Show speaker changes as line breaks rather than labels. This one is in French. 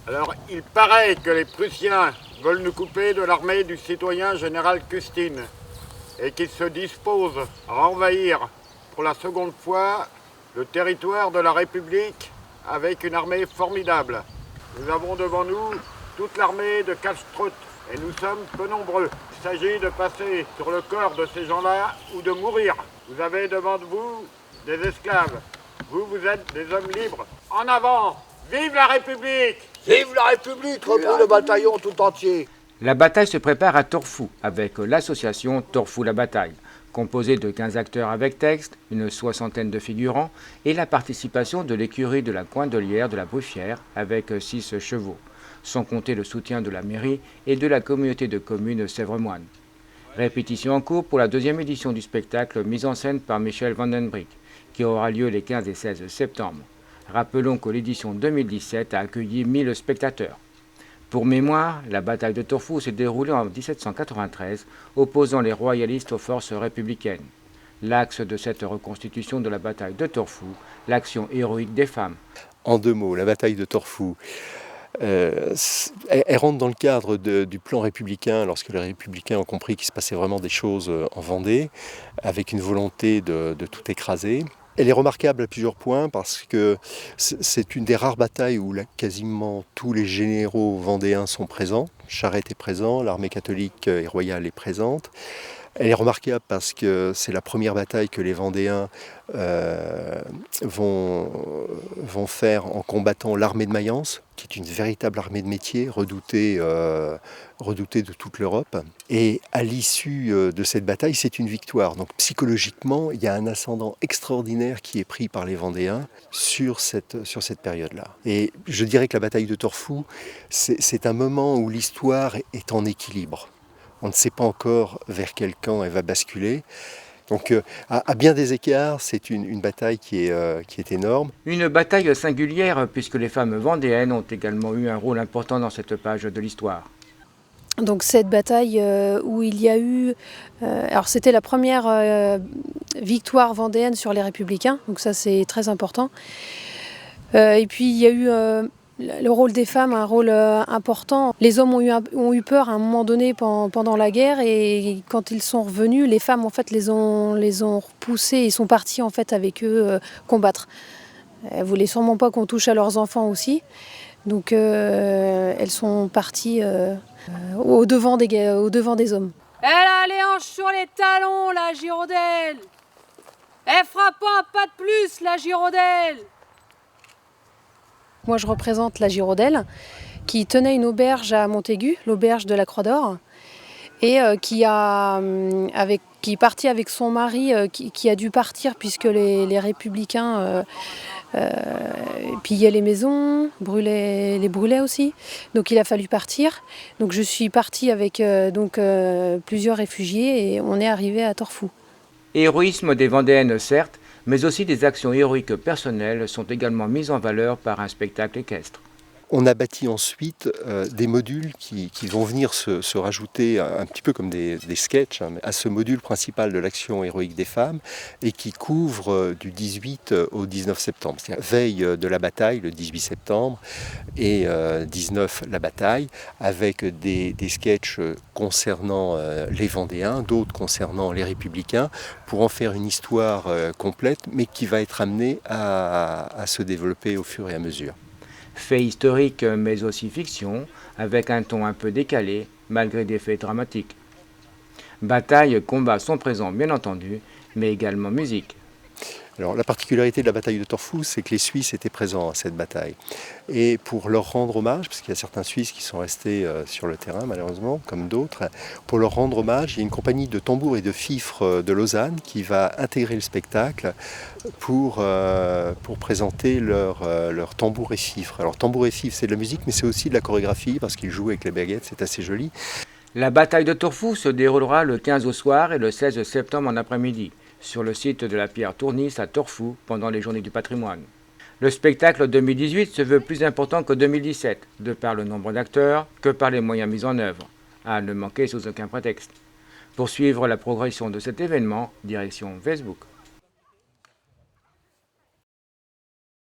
Alors, il paraît que les Prussiens veulent nous couper de l'armée du citoyen général Custine et qu'ils se disposent à envahir pour la seconde fois le territoire de la République avec une armée formidable. Nous avons devant nous toute l'armée de Kastrup et nous sommes peu nombreux. Il s'agit de passer sur le corps de ces gens-là ou de mourir. Vous avez devant vous des esclaves. Vous êtes des hommes libres. En avant! Vive la République!
Vive la République! Repris le bataillon tout entier.
La bataille se prépare à Torfou avec l'association Torfou la bataille, composée de 15 acteurs avec texte, une soixantaine de figurants et la participation de l'écurie de la Coindelière de la Bruffière avec 6 chevaux, sans compter le soutien de la mairie et de la communauté de communes Sèvres-Moine. Répétition en cours pour la deuxième édition du spectacle mise en scène par Michel Vandenbrick, qui aura lieu les 15 et 16 septembre. Rappelons que l'édition 2017 a accueilli 1000 spectateurs. Pour mémoire, la bataille de Torfou s'est déroulée en 1793, opposant les royalistes aux forces républicaines. L'axe de cette reconstitution de la bataille de Torfou, l'action héroïque des femmes.
En 2 mots, la bataille de Torfou, elle rentre dans le cadre du plan républicain, lorsque les républicains ont compris qu'il se passait vraiment des choses en Vendée, avec une volonté de tout écraser. Elle est remarquable à plusieurs points parce que c'est une des rares batailles où quasiment tous les généraux vendéens sont présents. Charette est présent, l'armée catholique et royale est présente. Elle est remarquable parce que c'est la première bataille que les Vendéens vont faire en combattant l'armée de Mayence, qui est une véritable armée de métier, redoutée de toute l'Europe. Et à l'issue de cette bataille, c'est une victoire. Donc psychologiquement, il y a un ascendant extraordinaire qui est pris par les Vendéens sur cette période-là. Et je dirais que la bataille de Torfou, c'est un moment où l'histoire est en équilibre. On ne sait pas encore vers quel camp elle va basculer. Donc à bien des écarts, c'est une bataille qui est énorme.
Une bataille singulière puisque les femmes vendéennes ont également eu un rôle important dans cette page de l'histoire.
Donc cette bataille où il y a eu... alors c'était la première victoire vendéenne sur les Républicains, donc ça c'est très important. Et puis il y a eu... le rôle des femmes, un rôle important. Les hommes ont eu peur à un moment donné pendant la guerre et quand ils sont revenus, les femmes en fait les ont repoussés et sont parties en fait avec eux combattre. Elles voulaient sûrement pas qu'on touche à leurs enfants aussi, donc elles sont parties au devant des hommes.
Elle a les hanches sur les talons, la Girondelle. Elle fera pas un pas de plus, la Girondelle.
Moi, je représente la Girondelle, qui tenait une auberge à Montaigu, l'auberge de la Croix d'Or, et qui est partie avec son mari, qui a dû partir puisque les républicains pillaient les maisons, les brûlaient aussi. Donc il a fallu partir. Donc je suis partie avec plusieurs réfugiés et on est arrivé à Torfou.
Héroïsme des Vendéennes, certes, mais aussi des actions héroïques personnelles sont également mises en valeur par un spectacle équestre.
On a bâti ensuite des modules qui vont venir se rajouter un petit peu comme des sketchs à ce module principal de l'action héroïque des femmes et qui couvre du 18 au 19 septembre. C'est-à-dire veille de la bataille, le 18 septembre, et 19 la bataille, avec des sketchs concernant les Vendéens, d'autres concernant les Républicains, pour en faire une histoire complète, mais qui va être amenée à se développer au fur et à mesure.
Faits historiques mais aussi fiction, avec un ton un peu décalé, malgré des faits dramatiques. Bataille, combats sont présents bien entendu, mais également musique.
Alors, la particularité de la bataille de Torfou, c'est que les Suisses étaient présents à cette bataille. Et pour leur rendre hommage, parce qu'il y a certains Suisses qui sont restés sur le terrain malheureusement, comme d'autres, pour leur rendre hommage, il y a une compagnie de tambours et de fifres de Lausanne qui va intégrer le spectacle pour présenter leurs tambours et fifres. Alors tambours et fifres, c'est de la musique, mais c'est aussi de la chorégraphie, parce qu'ils jouent avec les baguettes, c'est assez joli.
La bataille de Torfou se déroulera le 15 au soir et le 16 septembre en après-midi, sur le site de la Pierre Tournis à Torfou pendant les Journées du patrimoine. Le spectacle 2018 se veut plus important que 2017, de par le nombre d'acteurs que par les moyens mis en œuvre, à ne manquer sous aucun prétexte. Pour suivre la progression de cet événement, direction Facebook.